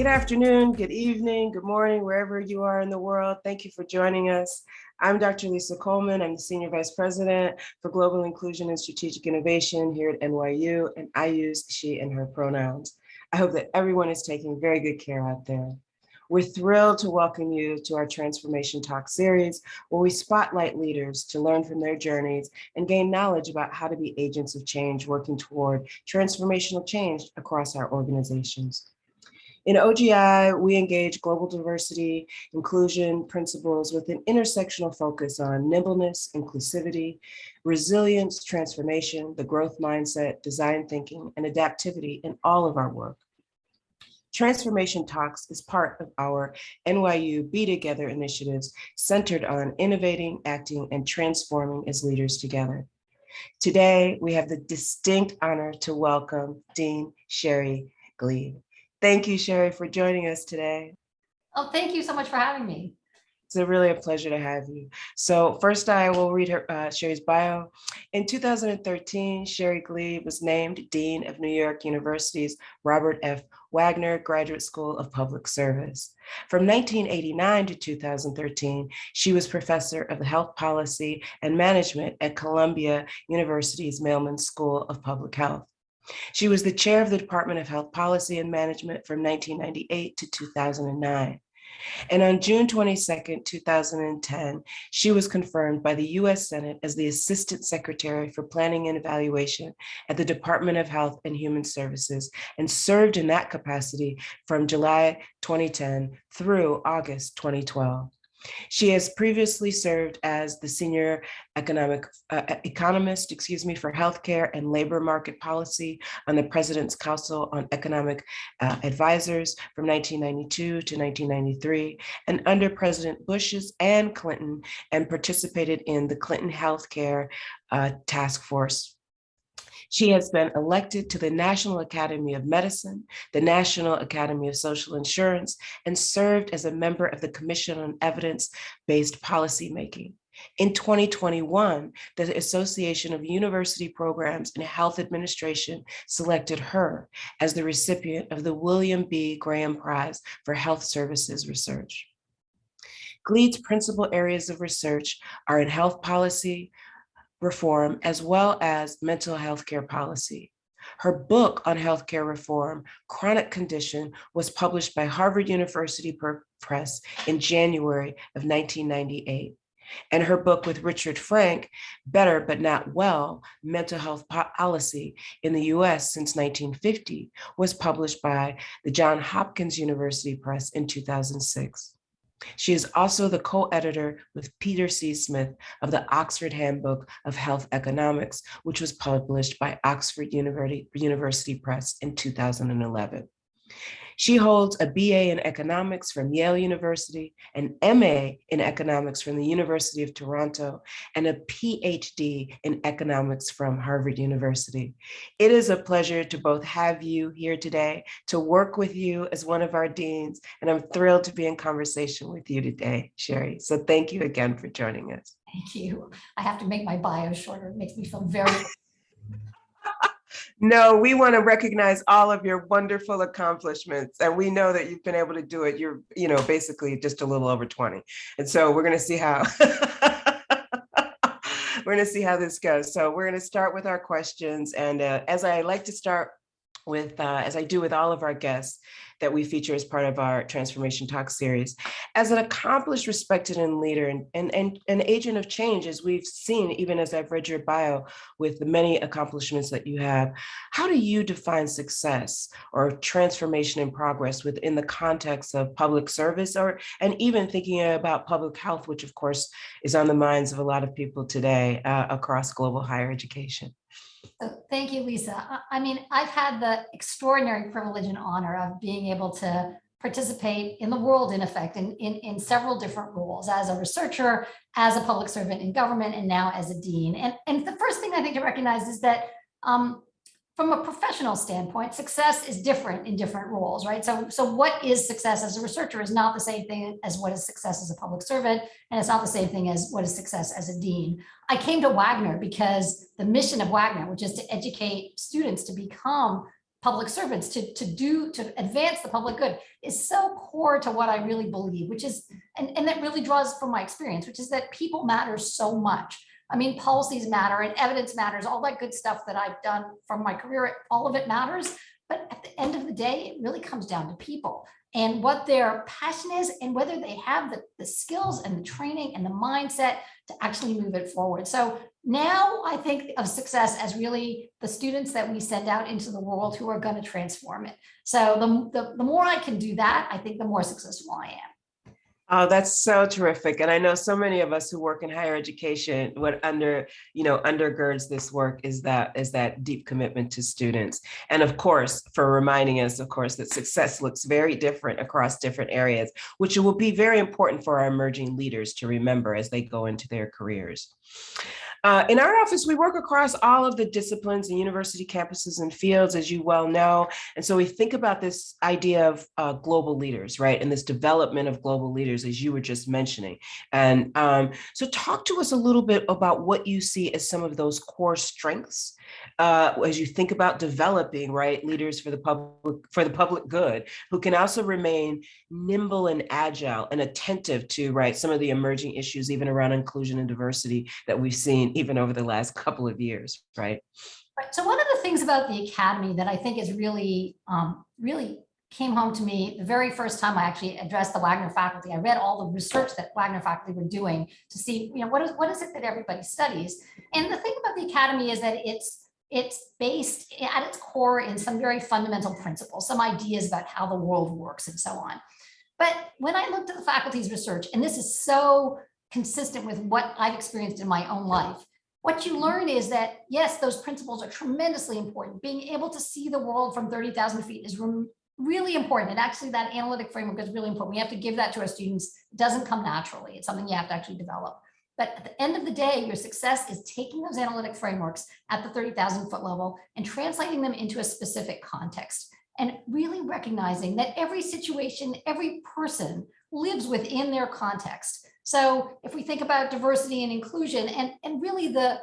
afternoon, good evening, good morning, wherever you are in the world. Thank you for joining us. I'm Dr. Lisa Coleman. I'm the Senior Vice President for Global Inclusion and Strategic Innovation here at NYU, and I use she and her pronouns. I hope that everyone is taking very good care out there. We're thrilled to welcome you to our Transformation Talk series, where we spotlight leaders to learn from their journeys and gain knowledge about how to be agents of change working toward transformational change across our organizations. In OGI, we engage global diversity, inclusion principles with an intersectional focus on nimbleness, inclusivity, resilience, transformation, the growth mindset, design thinking, and adaptivity in all of our work. Transformation Talks is part of our NYU Be Together initiatives centered on innovating, acting, and transforming as leaders together. Today, we have the distinct honor to welcome Dean Sherry Glied. Thank you, Sherry, for joining us today. Oh, thank you so much for having me. It's really a pleasure to have you. So first, I will read Sherry's bio. In 2013, Sherry Glied was named Dean of New York University's Robert F. Wagner Graduate School of Public Service. From 1989 to 2013, she was professor of Health Policy and Management at Columbia University's Mailman School of Public Health. She was the chair of the Department of Health Policy and Management from 1998 to 2009. And on June 22nd, 2010, she was confirmed by the US Senate as the Assistant Secretary for Planning and Evaluation at the Department of Health and Human Services and served in that capacity from July 2010 through August 2012. She has previously served as the senior economist for healthcare and labor market policy on the President's Council on Economic Advisors from 1992 to 1993, and under President Bush's and Clinton, and participated in the Clinton Healthcare Task Force. She has been elected to the National Academy of Medicine, the National Academy of Social Insurance, and served as a member of the Commission on Evidence-Based Policymaking. In 2021, the Association of University Programs in Health Administration selected her as the recipient of the William B. Graham Prize for Health Services Research. Glied's principal areas of research are in health policy, reform, as well as mental health care policy. Her book on healthcare reform, Chronic Condition, was published by Harvard University Press in January of 1998. And her book with Richard Frank, Better But Not Well, Mental Health Policy in the US since 1950, was published by the Johns Hopkins University Press in 2006. She is also the co-editor with Peter C. Smith of the Oxford Handbook of Health Economics, which was published by Oxford University Press in 2011. She holds a BA in economics from Yale University, an MA in economics from the University of Toronto, and a PhD in economics from Harvard University. It is a pleasure to both have you here today, to work with you as one of our deans, and I'm thrilled to be in conversation with you today, Sherry. So thank you again for joining us. Thank you. I have to make my bio shorter. It makes me feel very No, we want to recognize all of your wonderful accomplishments. And we know that you've been able to do it. You're, basically just a little over 20. And so we're going to see how this goes. So we're going to start with our questions. And as I like to start with, as I do with all of our guests that we feature as part of our Transformation Talk series, as an accomplished, respected, and leader and an agent of change, as we've seen, even as I've read your bio with the many accomplishments that you have, how do you define success or transformation and progress within the context of public service, and even thinking about public health, which of course is on the minds of a lot of people today across global higher education? So thank you, Lisa. I mean, I've had the extraordinary privilege and honor of being able to participate in the world, in effect, in several different roles, as a researcher, as a public servant in government, and now as a dean. And the first thing I think to recognize is that from a professional standpoint, success is different in different roles, right? So what is success as a researcher is not the same thing as what is success as a public servant, and it's not the same thing as what is success as a dean. I came to Wagner because the mission of Wagner, which is to educate students to become public servants to advance the public good is so core to what I really believe, which is, and that really draws from my experience, which is that people matter so much. I mean, policies matter and evidence matters, all that good stuff that I've done from my career, all of it matters. But at the end of the day, it really comes down to people and what their passion is and whether they have the skills and the training and the mindset to actually move it forward. So now I think of success as really the students that we send out into the world who are going to transform it. So the more I can do that, I think the more successful I am. Oh, that's so terrific. And I know so many of us who work in higher education, what undergirds this work is that deep commitment to students. And of course, for reminding us, of course, that success looks very different across different areas, which will be very important for our emerging leaders to remember as they go into their careers. In our office, we work across all of the disciplines and university campuses and fields, as you well know. And so we think about this idea of global leaders, right? And this development of global leaders, as you were just mentioning. And so talk to us a little bit about what you see as some of those core strengths as you think about developing, right, leaders for the public good, who can also remain nimble and agile and attentive to, right, some of the emerging issues, even around inclusion and diversity that we've seen even over the last couple of years, right? Right. So one of the things about the Academy that I think is really, really came home to me the very first time I actually addressed the Wagner faculty. I read all the research that Wagner faculty were doing to see, what is it that everybody studies? And the thing about the Academy is that it's based at its core in some very fundamental principles, some ideas about how the world works and so on. But when I looked at the faculty's research, and this is so consistent with what I've experienced in my own life, what you learn is that, yes, those principles are tremendously important. Being able to see the world from 30,000 feet is really important. And actually that analytic framework is really important. We have to give that to our students. It doesn't come naturally. It's something you have to actually develop. But at the end of the day, your success is taking those analytic frameworks at the 30,000 foot level and translating them into a specific context, and really recognizing that every situation, every person lives within their context. So if we think about diversity and inclusion and really the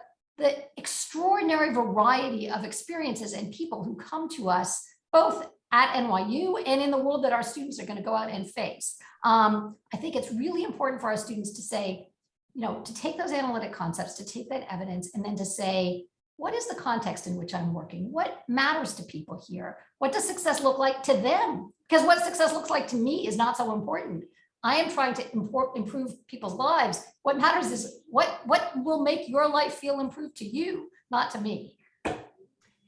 extraordinary variety of experiences and people who come to us, both at NYU and in the world that our students are going to go out and face, I think it's really important for our students to say, to take those analytic concepts, to take that evidence, and then to say, what is the context in which I'm working? What matters to people here? What does success look like to them? Because what success looks like to me is not so important. I am trying to improve people's lives. What matters is what will make your life feel improved to you, not to me.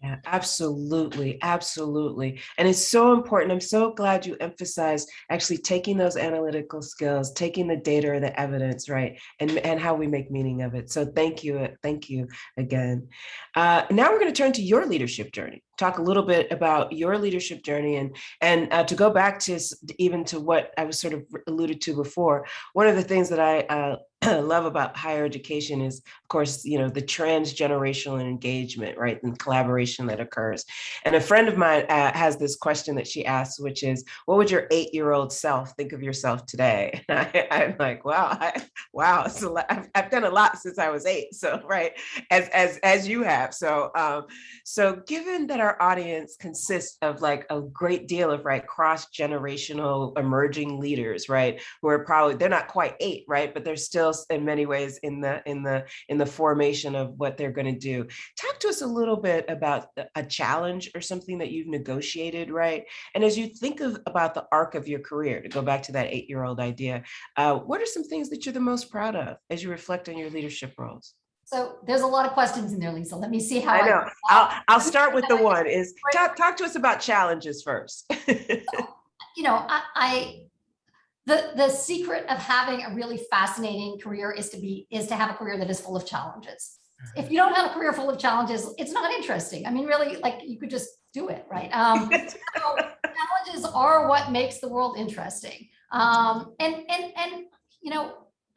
Yeah, absolutely. Absolutely. And it's so important. I'm so glad you emphasized actually taking those analytical skills, taking the data or the evidence, right? And how we make meaning of it. So thank you. Thank you again. Now we're going to turn to your leadership journey. Talk a little bit about your leadership journey and to go back to even to what I was sort of alluded to before. One of the things that I love about higher education is, of course, the transgenerational engagement, right, and collaboration that occurs. And a friend of mine has this question that she asks, which is, what would your 8-year-old self think of yourself today? And I'm like, wow. So I've done a lot since I was 8. So, right, as you have. So, so given that our audience consists of like a great deal of, right, cross-generational emerging leaders, right, who are probably, they're not quite 8, right, but they're still in many ways in the formation of what they're going to do. Talk to us a little bit about a challenge or something that you've negotiated, right? And as you think about the arc of your career, to go back to that 8-year-old idea, what are some things that you're the most proud of as you reflect on your leadership roles? So there's a lot of questions in there, Lisa. Let me see how I know. I'll start with the one is talk to us about challenges first. The secret of having a really fascinating career is to have a career that is full of challenges. If you don't have a career full of challenges, it's not interesting. I mean, really, like, you could just do it, right? So challenges are what makes the world interesting.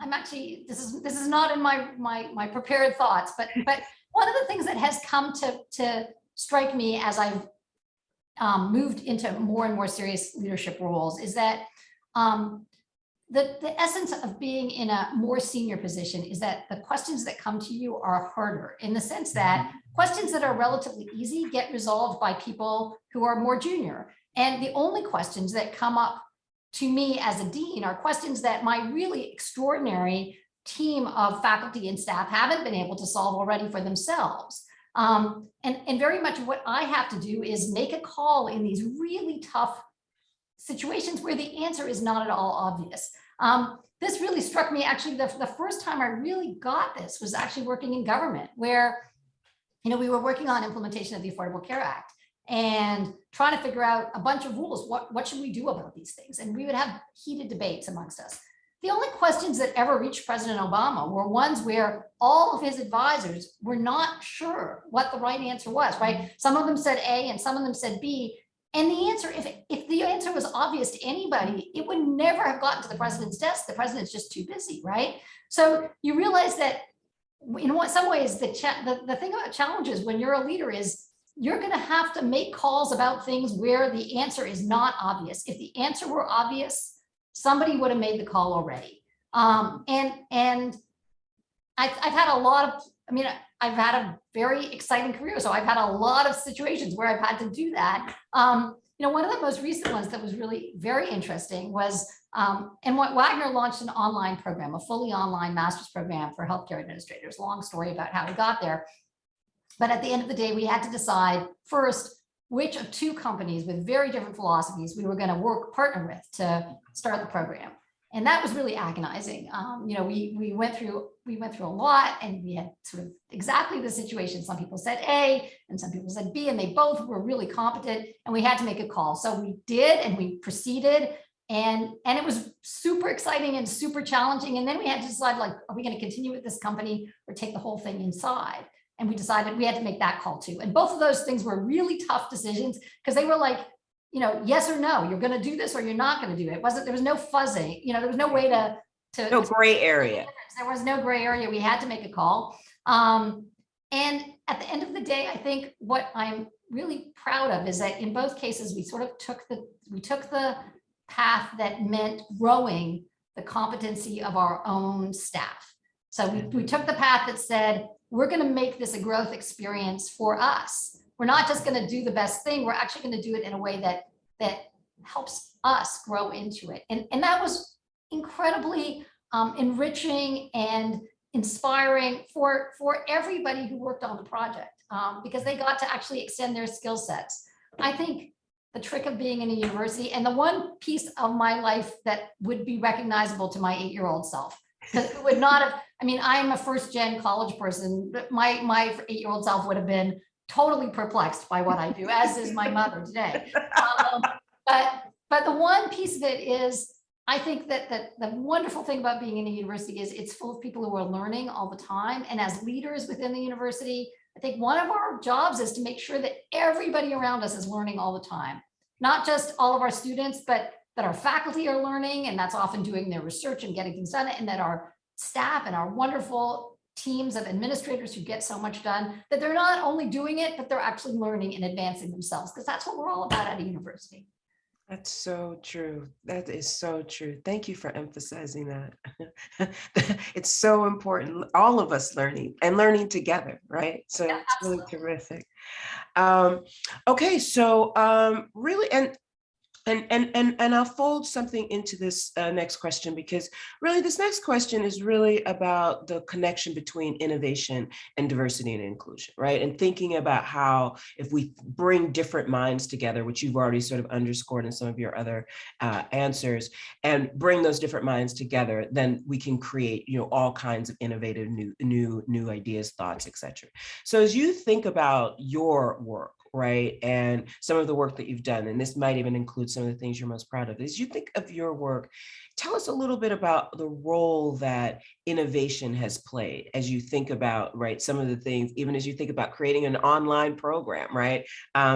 I'm actually, this is not in my prepared thoughts, but one of the things that has come to strike me as I've moved into more and more serious leadership roles is that the essence of being in a more senior position is that the questions that come to you are harder, in the sense that questions that are relatively easy get resolved by people who are more junior. And the only questions that come up to me as a dean are questions that my really extraordinary team of faculty and staff haven't been able to solve already for themselves. And very much what I have to do is make a call in these really tough situations where the answer is not at all obvious. This really struck me, actually, the first time I really got this was actually working in government, where, we were working on implementation of the Affordable Care Act and trying to figure out a bunch of rules. What should we do about these things? And we would have heated debates amongst us. The only questions that ever reached President Obama were ones where all of his advisors were not sure what the right answer was, right? Some of them said A and some of them said B. And the answer, if the answer was obvious to anybody, it would never have gotten to the president's desk. The president's just too busy, right? So you realize that in some ways, the thing about challenges when you're a leader is you're going to have to make calls about things where the answer is not obvious. If the answer were obvious, somebody would have made the call already. And I've had a lot of, I've had a very exciting career. So I've had a lot of situations where I've had to do that. One of the most recent ones that was really very interesting was, and what Wagner launched an online program, a fully online master's program for healthcare administrators. Long story about how we got there. But at the end of the day, we had to decide first which of two companies with very different philosophies we were going to partner with to start the program. And that was really agonizing. We went through a lot, and we had sort of exactly the situation. Some people said A and some people said B, and they both were really competent, and we had to make a call. So we did, and we proceeded, and it was super exciting and super challenging. And then we had to decide, like, are we going to continue with this company or take the whole thing inside? And we decided we had to make that call too. And both of those things were really tough decisions, because they were like, yes or no, you're going to do this or you're not going to do it. There was no fuzzing, there was no way to no gray area. There was no gray area. We had to make a call. And at the end of the day, I think what I'm really proud of is that in both cases, we sort of took the path that meant growing the competency of our own staff. So we took the path that said, we're going to make this a growth experience for us. We're not just going to do the best thing. We're actually going to do it in a way that helps us grow into it. And that was incredibly enriching and inspiring for everybody who worked on the project, because they got to actually extend their skill sets. I think the trick of being in a university, and the one piece of my life that would be recognizable to my 8-year-old self, because it would not have, I'm a first-gen college person, but my 8-year-old self would have been totally perplexed by what I do, as is my mother today. But the one piece of it is, I think that the wonderful thing about being in a university is it's full of people who are learning all the time. And as leaders within the university, I think one of our jobs is to make sure that everybody around us is learning all the time, not just all of our students, but that our faculty are learning, and that's often doing their research and getting things done, and that our staff and our wonderful teams of administrators who get so much done, that they're not only doing it, but they're actually learning and advancing themselves, because that's what we're all about at a university. That's so true. That is so true. Thank you for emphasizing that. It's so important. All of us learning and learning together, right? So Yeah, it's really terrific. Okay, so really, and I'll fold something into this next question, because really this next question is really about the connection between innovation and diversity and inclusion, right? And thinking about how if we bring different minds together, which you've already sort of underscored in some of your other answers, and bring those different minds together, then we can create, all kinds of innovative new ideas, thoughts, etc. So as you think about your work, right, and some of the work that you've done, and this might even include some of the things you're most proud of, as you think of your work, tell us a little bit about the role that innovation has played as you think about, right, some of the things, even as you think about creating an online program, right?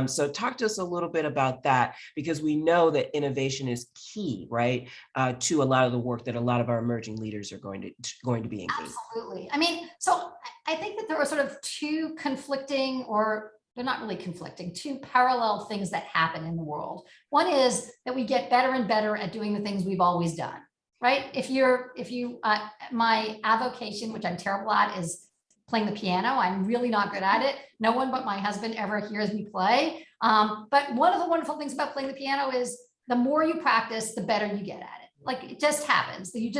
So talk to us a little bit about that, because we know that innovation is key, right, to a lot of the work that a lot of our emerging leaders are going to be engaged. Absolutely. So I think that there are sort of two conflicting, or they're not really conflicting, two parallel things that happen in the world. One is that we get better and better at doing the things we've always done, right? My avocation, which I'm terrible at, is playing the piano. I'm really not good at it. No one but my husband ever hears me play. But one of the wonderful things about playing the piano is the more you practice, the better you get at it. Like, it just happens that you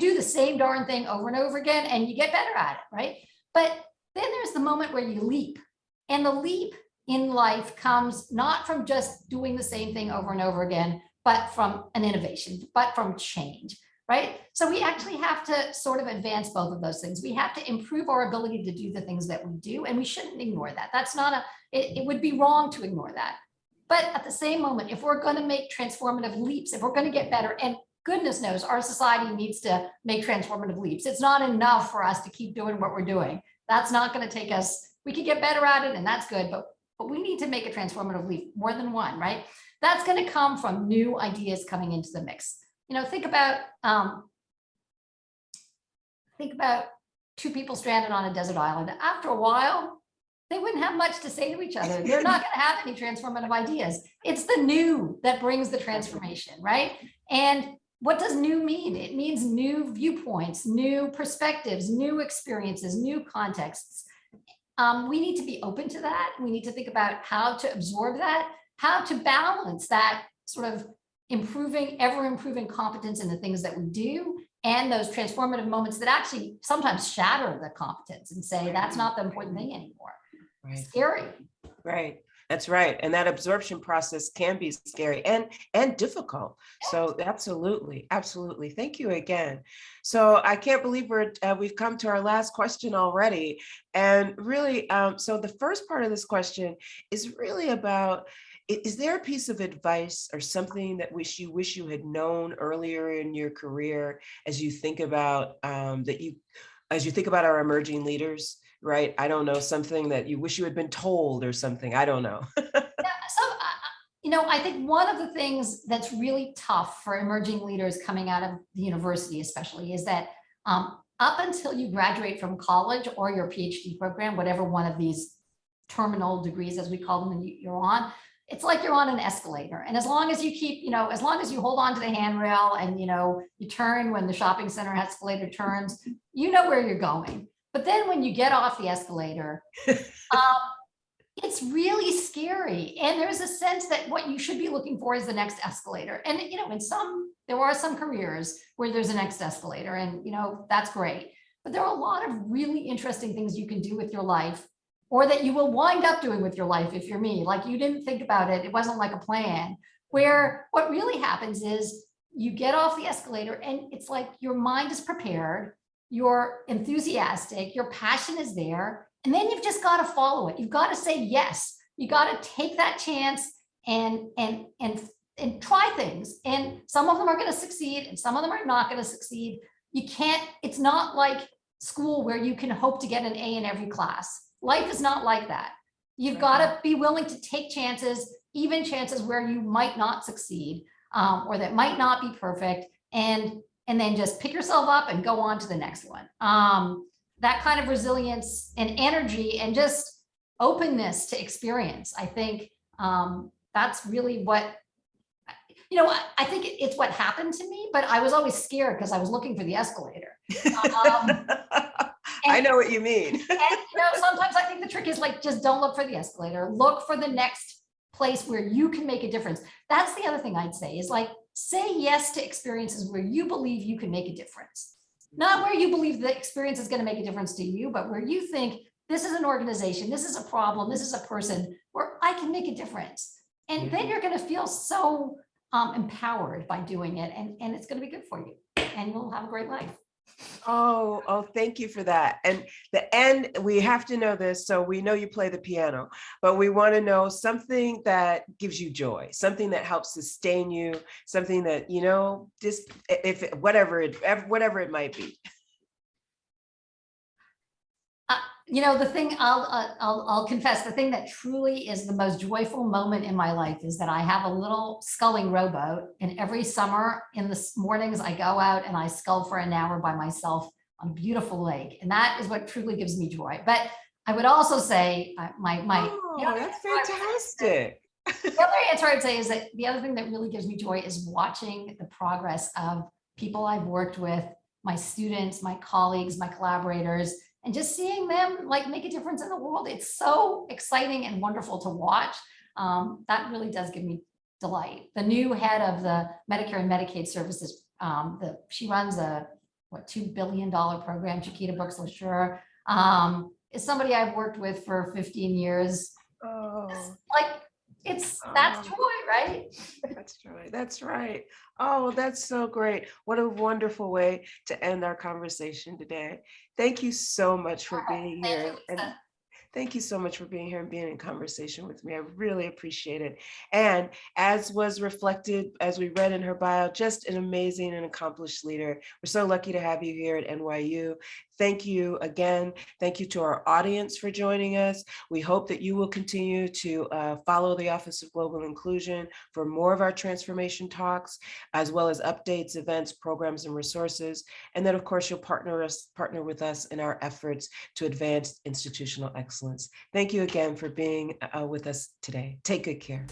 do the same darn thing over and over again, and you get better at it, right? But then there's the moment where you leap, and the leap in life comes not from just doing the same thing over and over again, but from an innovation, but from change, right? So we actually have to sort of advance both of those things. We have to improve our ability to do the things that we do, and we shouldn't ignore that. That's not it would be wrong to ignore that. But at the same moment, if we're going to make transformative leaps, if we're going to get better, and goodness knows our society needs to make transformative leaps. It's not enough for us to keep doing what we're doing. That's not going to take us, we could get better at it, and that's good, but we need to make a transformative leap, more than one, right? That's going to come from new ideas coming into the mix. Think about two people stranded on a desert island. After a while, they wouldn't have much to say to each other. They're not going to have any transformative ideas. It's the new that brings the transformation, right? And what does new mean? It means new viewpoints, new perspectives, new experiences, new contexts. We need to be open to that. We need to think about how to absorb that, how to balance that sort of ever improving competence in the things that we do, and those transformative moments that actually sometimes shatter the competence and say, that's not the important thing anymore. Right. Scary. Right. That's right. And that absorption process can be scary and difficult. So absolutely. Absolutely. Thank you again. So I can't believe we've come to our last question already. And really, so the first part of this question is really about, is there a piece of advice or something that you wish you had known earlier in your career as you think about as you think about our emerging leaders? Right? I don't know, something that you wish you had been told or something. I don't know. I think one of the things that's really tough for emerging leaders coming out of the university, especially, is that up until you graduate from college or your PhD program, whatever one of these terminal degrees, as we call them, and you're on, it's like you're on an escalator. And as long as you keep, as long as you hold on to the handrail and, you turn when the shopping center escalator turns, you know where you're going. But then when you get off the escalator, it's really scary. And there's a sense that what you should be looking for is the next escalator. And, there are some careers where there's a next escalator, and, that's great. But there are a lot of really interesting things you can do with your life, or that you will wind up doing with your life if you're me. Like, you didn't think about it. It wasn't like a plan, where what really happens is you get off the escalator and it's like your mind is prepared, you're enthusiastic, your passion is there, and then you've just got to follow it. You've got to say yes. You got to take that chance and try things. And some of them are going to succeed and some of them are not going to succeed. It's not like school where you can hope to get an A in every class. Life is not like that. You've got to be willing to take chances, even chances where you might not succeed, or that might not be perfect, and then just pick yourself up and go on to the next one. That kind of resilience and energy and just openness to experience. I think that's really what, I think it's what happened to me, but I was always scared because I was looking for the escalator. I know what you mean. And sometimes I think the trick is, like, just don't look for the escalator. Look for the next place where you can make a difference. That's the other thing I'd say, is like, say yes to experiences where you believe you can make a difference. Not where you believe the experience is going to make a difference to you, but where you think this is an organization, this is a problem, this is a person where I can make a difference. And then you're going to feel so empowered by doing it, and it's going to be good for you, and you'll have a great life. Oh, thank you for that. And the end, we have to know this. So we know you play the piano, but we want to know something that gives you joy, something that helps sustain you, something that, just whatever it might be. The thing I'll confess, the thing that truly is the most joyful moment in my life is that I have a little sculling rowboat, and every summer in the mornings I go out and I scull for an hour by myself on a beautiful lake, and that is what truly gives me joy. But I would also say that's fantastic. The other answer I'd say is that the other thing that really gives me joy is watching the progress of people I've worked with, my students, my colleagues, my collaborators, and just seeing them like make a difference in the world. It's so exciting and wonderful to watch. That really does give me delight. The new head of the Medicare and Medicaid services, she runs a $2 billion program, Chiquita Brooks LaSure, is somebody I've worked with for 15 years. Oh, Like that's oh, joy, right? that's right. That's right. Oh, that's so great. What a wonderful way to end our conversation today. Thank you so much for being Thank you, here. And Lisa. thank you so much for being here and being in conversation with me. I really appreciate it. And as was reflected, as we read in her bio, just an amazing and accomplished leader. We're so lucky to have you here at NYU. Thank you again. Thank you to our audience for joining us. We hope that you will continue to follow the Office of Global Inclusion for more of our transformation talks, as well as updates, events, programs, and resources. And then, of course, you'll partner with us in our efforts to advance institutional excellence. Thank you again for being with us today. Take good care.